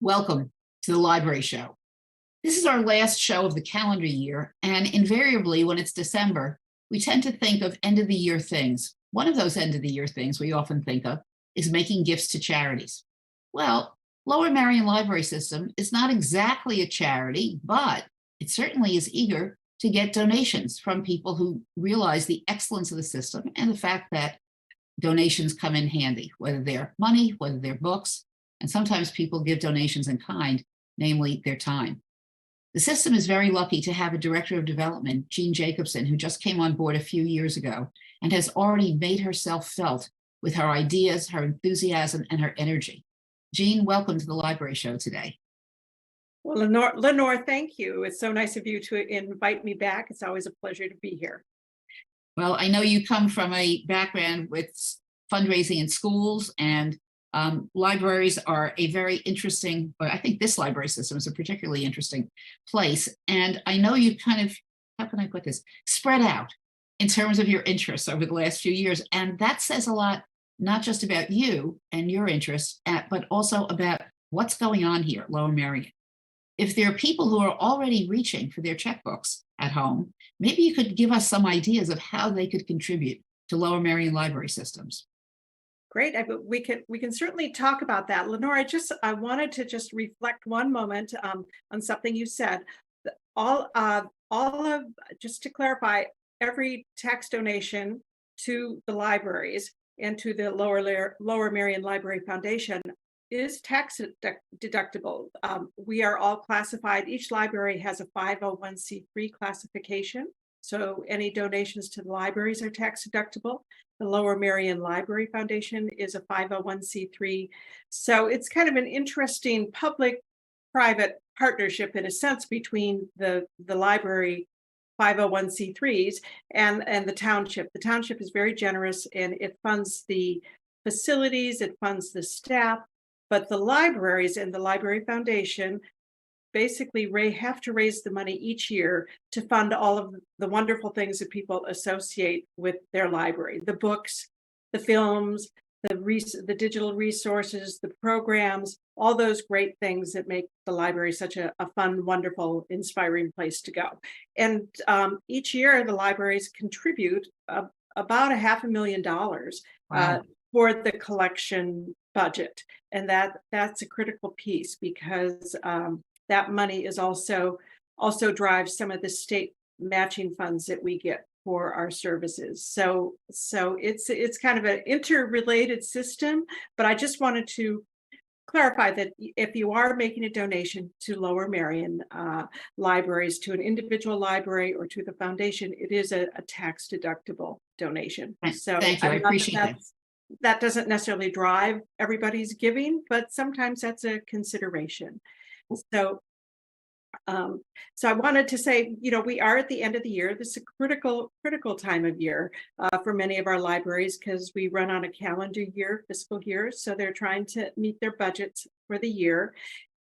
Welcome to the Library Show. This is our last show of the calendar year, and invariably when it's December, we tend to think of end of the year things. One of those end of the year things we often think of is making gifts to charities. Well, Lower Merion Library System is not exactly a charity, but it certainly is eager to get donations from people who realize the excellence of the system and the fact that donations come in handy, whether they're money, whether they're books, and sometimes people give donations in kind, namely their time. The system is very lucky to have a director of development, Jean Jacobson, who just came on board a few years ago and has already made herself felt with her ideas, her enthusiasm, and her energy. Jean, welcome to the Library Show today. Well, Lenore, thank you. It's so nice of you to invite me back. It's always a pleasure to be here. Well, I know you come from a background with fundraising in schools, and libraries are a very interesting, but I think this library system is a particularly interesting place. And I know you kind of, how can I put this, spread out in terms of your interests over the last few years. And that says a lot, not just about you and your interests, but also about what's going on here at Lower Merion. If there are people who are already reaching for their checkbooks at home, maybe you could give us some ideas of how they could contribute to Lower Merion library systems. Great. We can certainly talk about that. Lenore, I wanted to just reflect one moment on something you said. Just to clarify, every tax donation to the libraries and to the Lower Merion Library Foundation is tax deductible. We are all classified. Each library has a 501c3 classification. So any donations to the libraries are tax deductible. The Lower Merion Library Foundation is a 501c3. So it's kind of an interesting public-private partnership in a sense between the library 501c3s and the township. The township is very generous and it funds the facilities, it funds the staff, but the libraries and the Library Foundation basically have to raise the money each year to fund all of the wonderful things that people associate with their library, the books, the films, the digital resources, the programs, all those great things that make the library such a fun, wonderful, inspiring place to go. And each year the libraries contribute about $500,000 Wow. for the collection budget. And that's a critical piece because that money is also drives some of the state matching funds that we get for our services. So it's kind of an interrelated system, but I just wanted to clarify that if you are making a donation to Lower Merion libraries, to an individual library or to the foundation, it is a tax deductible donation. So thank you. I appreciate that. That doesn't necessarily drive everybody's giving, but sometimes that's a consideration. So I wanted to say, we are at the end of the year. This is a critical time of year for many of our libraries because we run on a calendar year, fiscal year. So they're trying to meet their budgets for the year.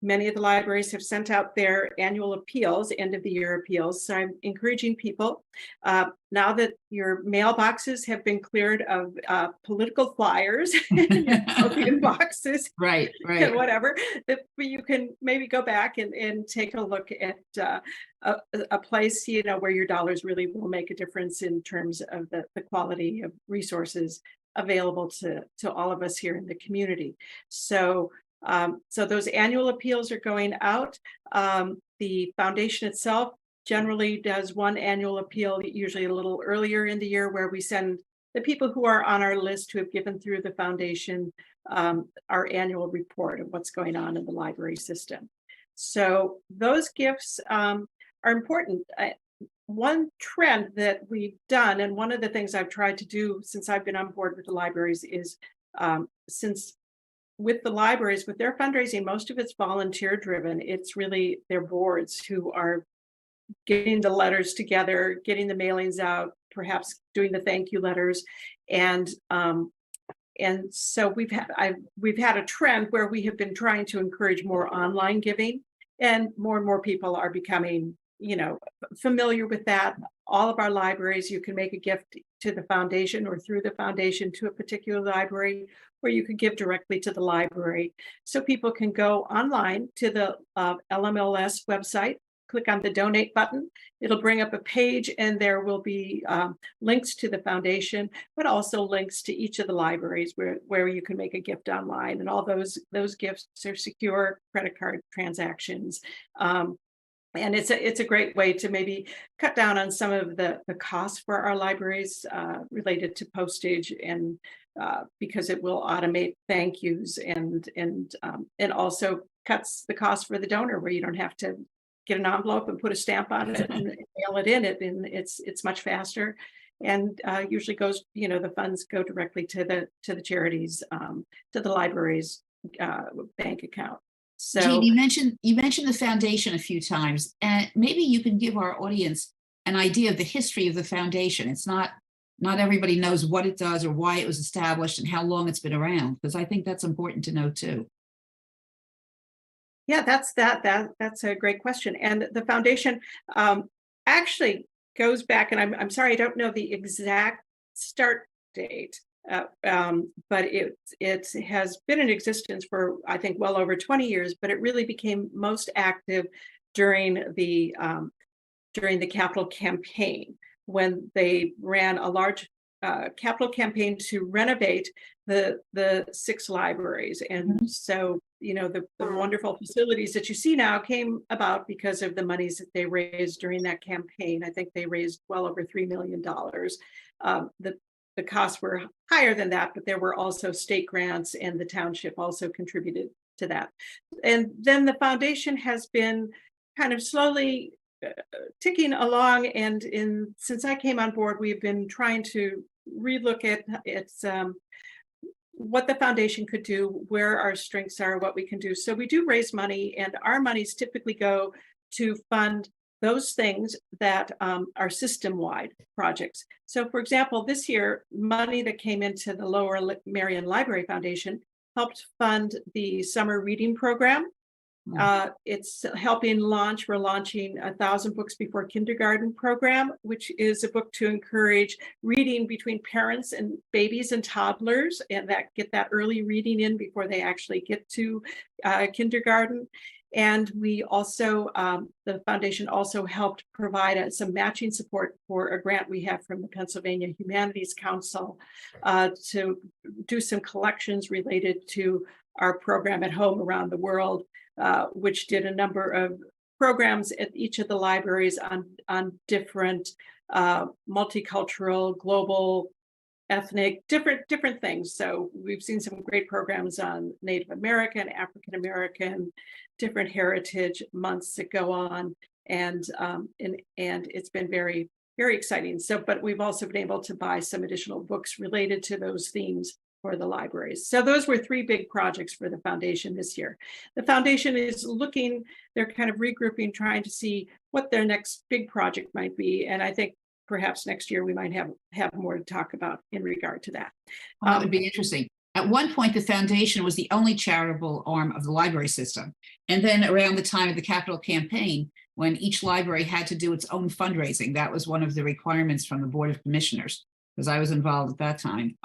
Many of the libraries have sent out their annual appeals, end of the year appeals. So I'm encouraging people, now that your mailboxes have been cleared of political flyers and boxes, right, and whatever, that you can maybe go back and take a look at a place, where your dollars really will make a difference in terms of the quality of resources available to all of us here in the community. So those annual appeals are going out. The foundation itself generally does one annual appeal, usually a little earlier in the year, where we send the people who are on our list who have given through the foundation our annual report of what's going on in the library system. So those gifts are important. One trend that we've done, and one of the things I've tried to do since I've been on board with the libraries is with the libraries, with their fundraising, most of it's volunteer driven. It's really their boards who are getting the letters together, getting the mailings out, perhaps doing the thank you letters. And so we've had a trend where we have been trying to encourage more online giving, and more people are becoming familiar with that. All of our libraries, you can make a gift to the foundation or through the foundation to a particular library, where you could give directly to the library. So people can go online to the LMLS website, click on the donate button. It'll bring up a page, and there will be links to the foundation, but also links to each of the libraries where you can make a gift online. And all those gifts are secure credit card transactions. And it's a great way to maybe cut down on some of the costs for our libraries related to postage, and because it will automate thank yous, and also cuts the cost for the donor, where you don't have to get an envelope and put a stamp on it and mail it in. And it's much faster, and usually goes, the funds go directly to the charities, to the library's bank account. So Jean, you mentioned the foundation a few times, and maybe you can give our audience an idea of the history of the foundation. It's not everybody knows what it does or why it was established and how long it's been around, because I think that's important to know too. yeah, that's a great question. And the foundation actually goes back, and I'm sorry, I don't know the exact start date. But it has been in existence for, I think, well over 20 years, but it really became most active during the capital campaign, when they ran a large capital campaign to renovate the 6 libraries. And so, the wonderful facilities that you see now came about because of the monies that they raised during that campaign. I think they raised well over $3 million. The costs were higher than that, but there were also state grants, and the township also contributed to that. And then the foundation has been kind of slowly ticking along. And since I came on board, we've been trying to relook at what the foundation could do, where our strengths are, what we can do. So we do raise money, and our monies typically go to fund those things that are system-wide projects. So for example, this year, money that came into the Lower Merion Library Foundation helped fund the summer reading program. It's helping we're launching 1,000 Books Before Kindergarten program, which is a book to encourage reading between parents and babies and toddlers, and get that early reading in before they actually get to kindergarten. And we also, the foundation also helped provide some matching support for a grant we have from the Pennsylvania Humanities Council to do some collections related to our program at home around the world, which did a number of programs at each of the libraries on different multicultural, global, ethnic, different things. So we've seen some great programs on Native American, African American, different heritage months that go on, and it's been very, very exciting. So, but we've also been able to buy some additional books related to those themes for the libraries. So those were 3 big projects for the foundation this year. The foundation is they're kind of regrouping, trying to see what their next big project might be. And I think perhaps next year we might have more to talk about in regard to that. That would be interesting. At one point, the foundation was the only charitable arm of the library system. And then around the time of the capital campaign, when each library had to do its own fundraising, that was one of the requirements from the Board of Commissioners, because I was involved at that time.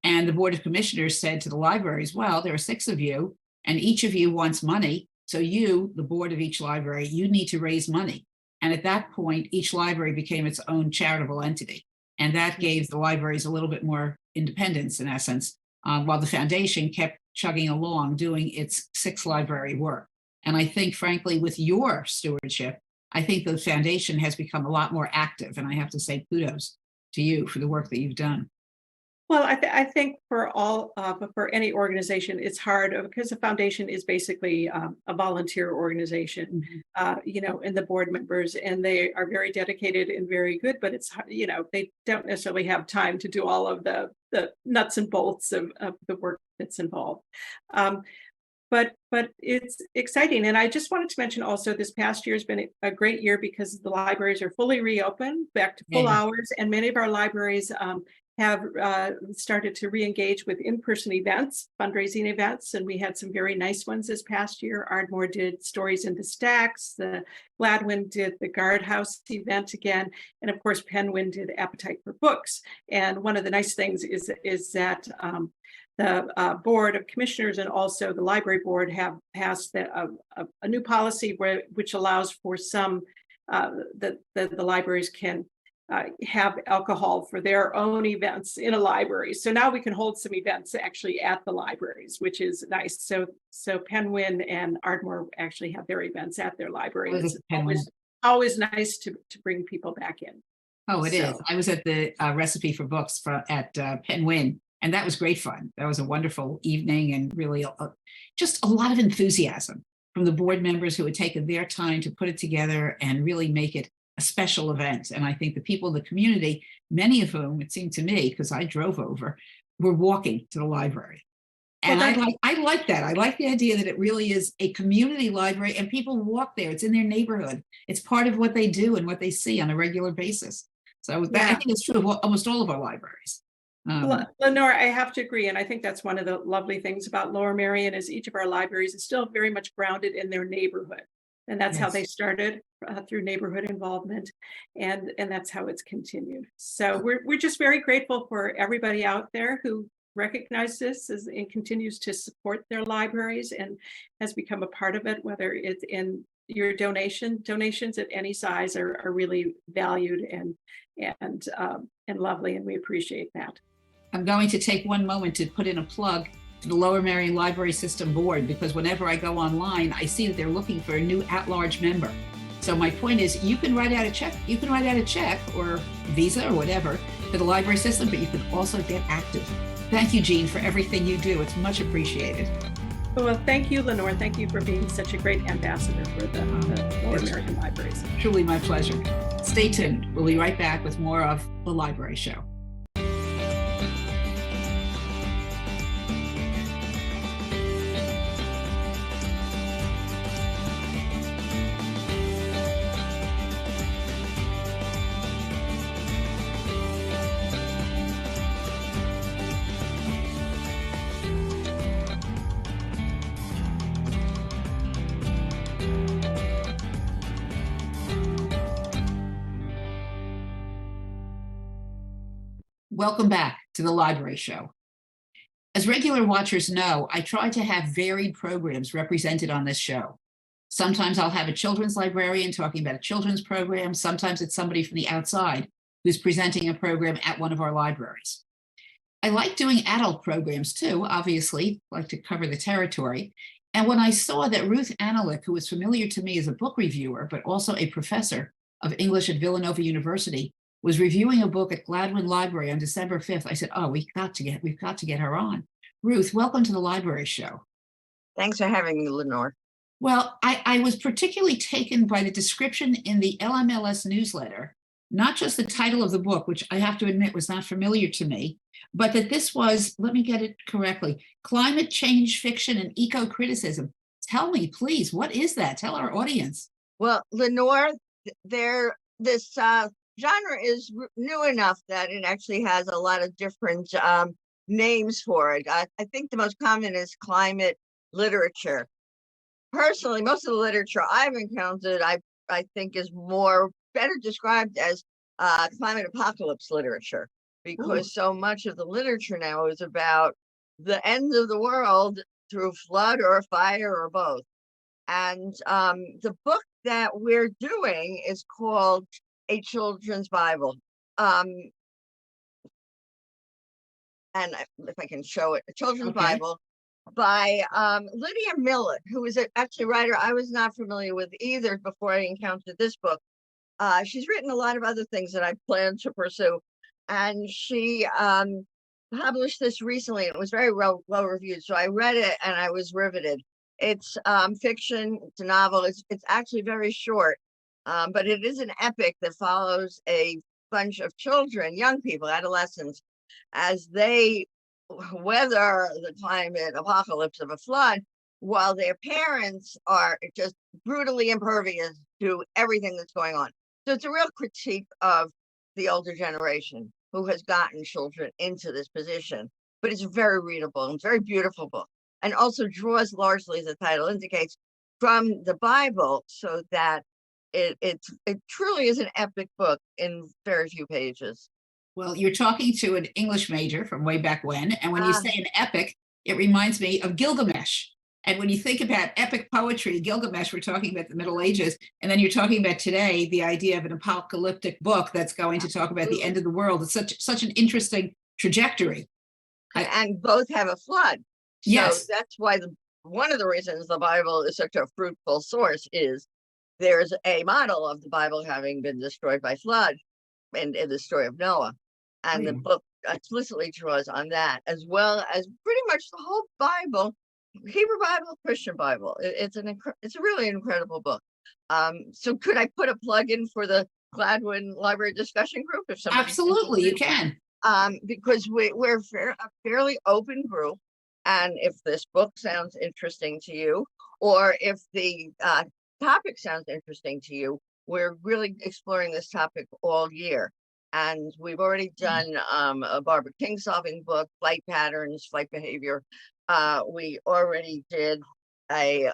And the Board of Commissioners said to the libraries, well, there are 6 of you, and each of you wants money. So you, the board of each library, you need to raise money. And at that point, each library became its own charitable entity. And that gave the libraries a little bit more independence, in essence, while the foundation kept chugging along doing its 6 library work. And I think, frankly, with your stewardship, I think the foundation has become a lot more active. And I have to say kudos to you for the work that you've done. Well, I think for for any organization, it's hard because the foundation is basically a volunteer organization, and the board members, and they are very dedicated and very good, but it's, they don't necessarily have time to do all of the nuts and bolts of the work that's involved. But it's exciting. And I just wanted to mention also, this past year has been a great year because the libraries are fully reopened, back to full hours, and many of our libraries have started to re-engage with in-person events, fundraising events, and we had some very nice ones this past year. Ardmore did Stories in the Stacks, the Gladwyne did the Guardhouse event again, and of course Penguin did Appetite for Books. And one of the nice things is that Board of Commissioners and also the library board have passed a new policy which allows for some that the libraries can have alcohol for their own events in a library. So now we can hold some events actually at the libraries, which is nice. So Penwyn and Ardmore actually have their events at their library. It's always nice to bring people back in. Oh, it is. I was at the Recipe for Books at Penwyn, and that was great fun. That was a wonderful evening, and really just a lot of enthusiasm from the board members who had taken their time to put it together and really make it a special event. And I think the people in the community, many of whom, it seemed to me, because I drove over, were walking to the library. And I like that. I like the idea that it really is a community library and people walk there. It's in their neighborhood. It's part of what they do and what they see on a regular basis. So I think it's true of almost all of our libraries. Lenore, I have to agree. And I think that's one of the lovely things about Lower Merion is each of our libraries is still very much grounded in their neighborhood. And that's how they started through neighborhood involvement. And that's how it's continued. So we're just very grateful for everybody out there who recognizes this and continues to support their libraries and has become a part of it, whether it's in your donations at any size are really valued and lovely, and we appreciate that. I'm going to take one moment to put in a plug to the Lower Merion Library System Board, because whenever I go online, I see that they're looking for a new at-large member. So my point is, you can write out a check. You can write out a check or Visa or whatever to the library system, but you can also get active. Thank you, Jean, for everything you do. It's much appreciated. Well, thank you, Lenore. Thank you for being such a great ambassador for the Lower Merion Libraries. Truly my pleasure. Stay tuned. We'll be right back with more of The Library Show. Welcome back to The Library Show. As regular watchers know, I try to have varied programs represented on this show. Sometimes I'll have a children's librarian talking about a children's program. Sometimes it's somebody from the outside who's presenting a program at one of our libraries. I like doing adult programs too, obviously, like to cover the territory. And when I saw that Ruth Anolik, who was familiar to me as a book reviewer, but also a professor of English at Villanova University, was reviewing a book at Gladwyne Library on December 5th, I said, oh, we've got to get her on. Ruth, welcome to The Library Show. Thanks for having me, Lenore. Well, I was particularly taken by the description in the LMLS newsletter, not just the title of the book, which I have to admit was not familiar to me, but that this was, let me get it correctly, climate change fiction and eco-criticism. Tell me, please, what is that? Tell our audience. Well, Lenore, this genre is new enough that it actually has a lot of different names for it. I think the most common is climate literature. Personally, most of the literature I've encountered, I think is better described as climate apocalypse literature, because so much of the literature now is about the end of the world through flood or fire or both. And the book that we're doing is called A Children's Bible. And if I can show it, A Children's Bible by Lydia Millett, who is actually a writer I was not familiar with either before I encountered this book. She's written a lot of other things that I plan to pursue. And she published this recently. It was very well reviewed. So I read it and I was riveted. It's fiction, it's a novel. It's actually very short. But it is an epic that follows a bunch of children, young people, adolescents, as they weather the climate apocalypse of a flood, while their parents are just brutally impervious to everything that's going on. So it's a real critique of the older generation who has gotten children into this position. But it's very readable and very beautiful book, and also draws largely, as the title indicates, from the Bible, so that it truly is an epic book in very few pages. Well, you're talking to an English major from way back when, and when you Ah, say an epic, it reminds me of Gilgamesh. And when you think about epic poetry, Gilgamesh, we're talking about the Middle Ages, and then you're talking about today the idea of an apocalyptic book that's going to talk about the absolutely. end of the world. It's such an interesting trajectory. And both have a flood. So Yes. that's why one of the reasons the Bible is such a fruitful source is there's a model of the Bible having been destroyed by flood in the story of Noah. And the Yeah. book explicitly draws on that, as well as pretty much the whole Bible, Hebrew Bible, Christian Bible. It's a really incredible book. So could I put a plug in for the Gladwyne Library discussion group if somebody's Absolutely, you interested? can. Because we're a fairly open group. And if this book sounds interesting to you, or if the topic sounds interesting to you, we're really exploring this topic all year. And we've already done a Barbara King solving book, flight patterns, flight behavior. We already did Octavia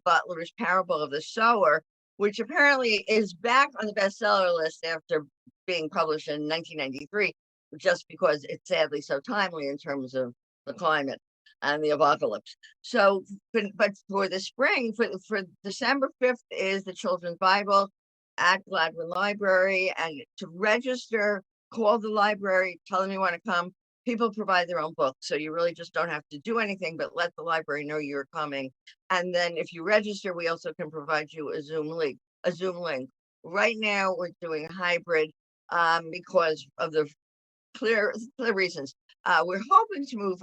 Butler's Parable of the Sower, which apparently is back on the bestseller list after being published in 1993, just because it's sadly so timely in terms of the climate and the apocalypse. So, but for the spring, for December 5th is the Children's Bible at Gladwyne Library. And to register, call the library, tell them you want to come. People provide their own books, so you really just don't have to do anything but let the library know you're coming. And then if you register, we also can provide you a Zoom link. Right now, we're doing hybrid because of the clear reasons. We're hoping to move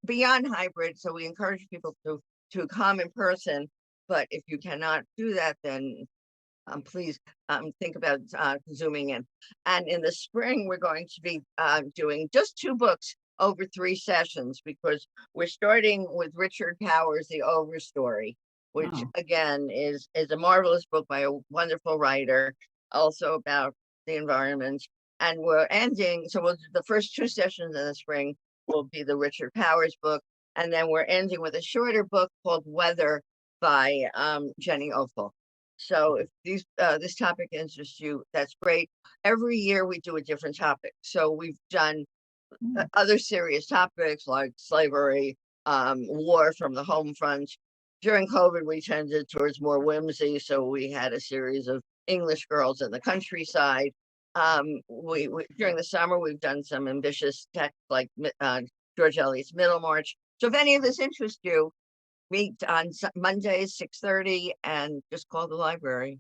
beyond hybrid, so we encourage people to come in person. But if you cannot do that, then please think about zooming in. And in the spring, we're going to be doing just 2 books over 3 sessions, because we're starting with Richard Powers' The Overstory, which Oh, again is a marvelous book by a wonderful writer, also about the environment. And we're ending, so the first 2 sessions in the spring will be the Richard Powers book, and then we're ending with a shorter book called Weather by Jenny Ophel. So if this topic interests you, that's great. Every year we do a different topic. So we've done mm, other serious topics like slavery, war from the home front. During COVID, we tended towards more whimsy, so we had a series of English girls in the countryside. We during the summer, we've done some ambitious text like George Eliot's Middlemarch. So if any of this interests you, meet on Mondays, 6:30, and just call the library.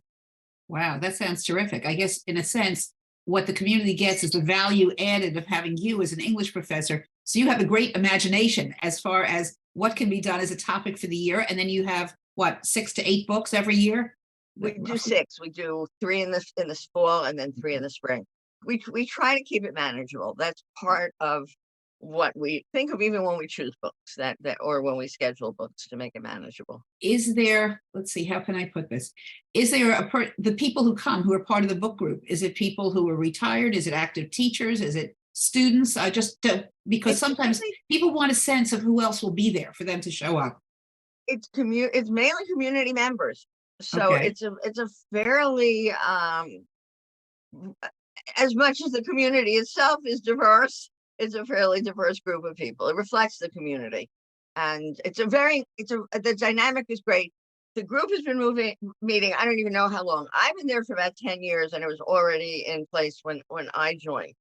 wow, that sounds terrific. I guess in a sense, what the community gets is the value added of having you as an English professor. So you have a great imagination as far as what can be done as a topic for the year. And then you have what, 6 to 8 books every year? We do Roughly? 6. We do 3 in the fall and then 3 in the spring. We try to keep it manageable. That's part of what we think of even when we choose books that or when we schedule books to make it manageable. Is there, let's see, how can I put this? Is there the people who come who are part of the book group? Is it people who are retired? Is it active teachers? Is it students? I just because It's sometimes really people want a sense of who else will be there for them to show up. it's mainly community members. So Okay. it's a fairly as much as the community itself is diverse, it's a fairly diverse group of people. It reflects the community. And the dynamic is great. The group has been meeting, I don't even know how long. I've been there for about 10 years, and it was already in place when I joined.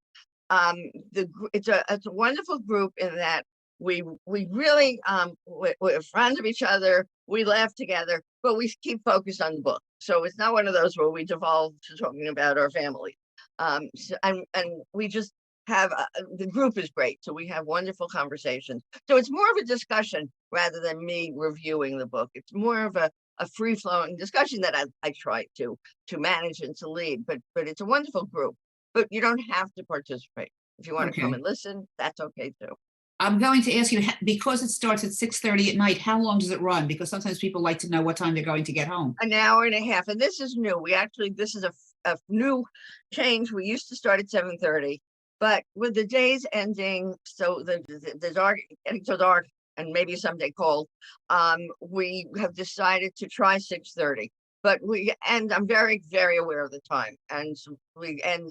It's a wonderful group in that we really we're friends of each other. We laugh together, but we keep focused on the book. So it's not one of those where we devolve to talking about our family. And we just have the group is great. So we have wonderful conversations. So it's more of a discussion rather than me reviewing the book. It's more of a free flowing discussion that I try to manage and to lead. But it's a wonderful group. But you don't have to participate. If you want to come Okay. and listen, that's okay too. I'm going to ask you because it starts at 6:30 at night, how long does it run? Because sometimes people like to know what time they're going to get home. An hour and a half, and this is new. This is a new change. We used to start at 7:30, but with the days ending, so the dark getting so dark, and maybe someday cold, we have decided to try 6:30. but I'm very, very aware of the time, and we end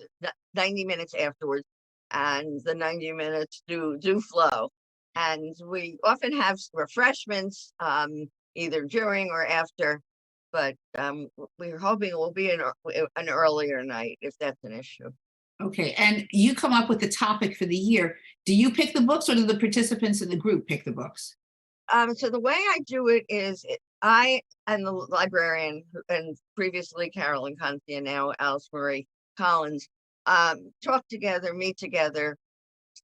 90 minutes afterwards, and the 90 minutes do flow. And we often have refreshments, either during or after, but we're hoping it will be an earlier night if that's an issue. Okay, and you come up with the topic for the year. Do you pick the books, or do the participants in the group pick the books? So the way I do it is I and the librarian, and previously Carolyn Conti and now Alice Marie Collins, talk together, meet together,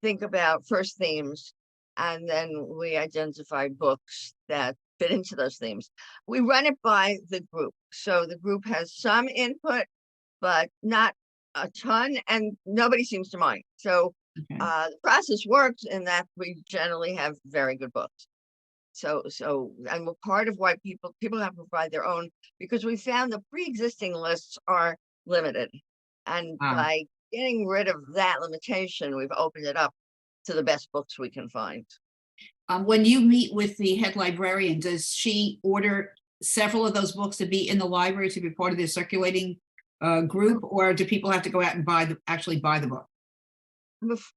think about first themes, and then we identify books that fit into those themes. We run it by the group. So the group has some input, but not a ton, and nobody seems to mind. So Okay. the process works in that we generally have very good books. So and we're part of why people have to provide their own, because we found the pre-existing lists are limited. And by getting rid of that limitation, we've opened it up to the best books we can find. When you meet with the head librarian, does she order several of those books to be in the library to be part of the circulating group, or do people have to go out and actually buy the book?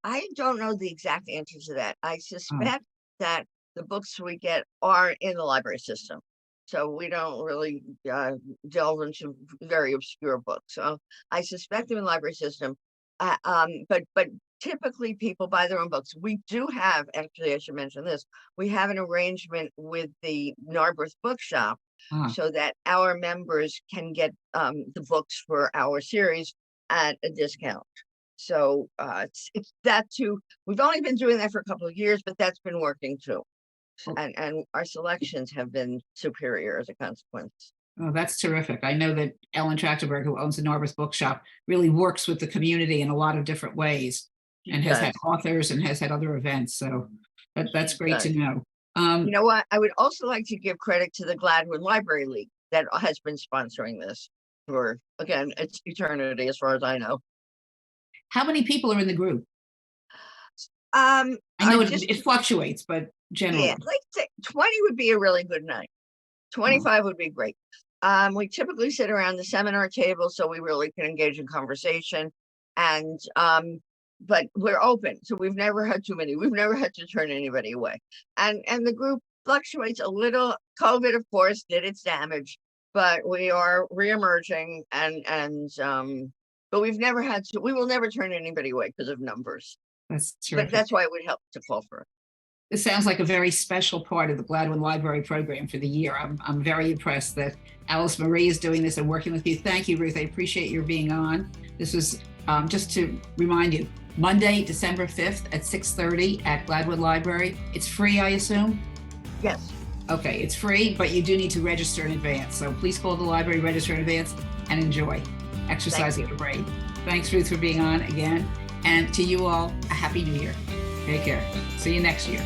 I don't know the exact answer to that. I suspect that the books we get are in the library system. So we don't really delve into very obscure books. So I suspect they're in the library system. But typically people buy their own books. We do have, actually, I should mention this, we have an arrangement with the Narberth Bookshop so that our members can get the books for our series at a discount. So it's that too. We've only been doing that for a couple of years, but that's been working too. And our selections have been superior as a consequence. Oh, that's terrific. I know that Ellen Trachtenberg, who owns the Narberth Bookshop, really works with the community in a lot of different ways, and has had authors and has had other events. So that's great to know. You know what? I would also like to give credit to the Gladwyne Library League that has been sponsoring this for, again, it's eternity as far as I know. How many people are in the group? I know it fluctuates, but generally. Yeah, like 20 would be a really good night. 25 would be great. We typically sit around the seminar table, so we really can engage in conversation. And but we're open, so we've never had too many. We've never had to turn anybody away. And the group fluctuates a little. COVID, of course, did its damage, but we are reemerging, but we've never had to. We will never turn anybody away because of numbers. That's terrific. But that's why it would help to call for it. This sounds like a very special part of the Gladwyne Library program for the year. I'm very impressed that Alice Marie is doing this and working with you. Thank you, Ruth. I appreciate your being on. This was just to remind you, Monday, December 5th at 6:30 at Gladwyne Library. It's free, I assume? Yes. Okay, it's free, but you do need to register in advance. So please call the library, register in advance, and enjoy exercising your brain. Thanks, Ruth, for being on again. And to you all, a happy new year. Take care. See you next year.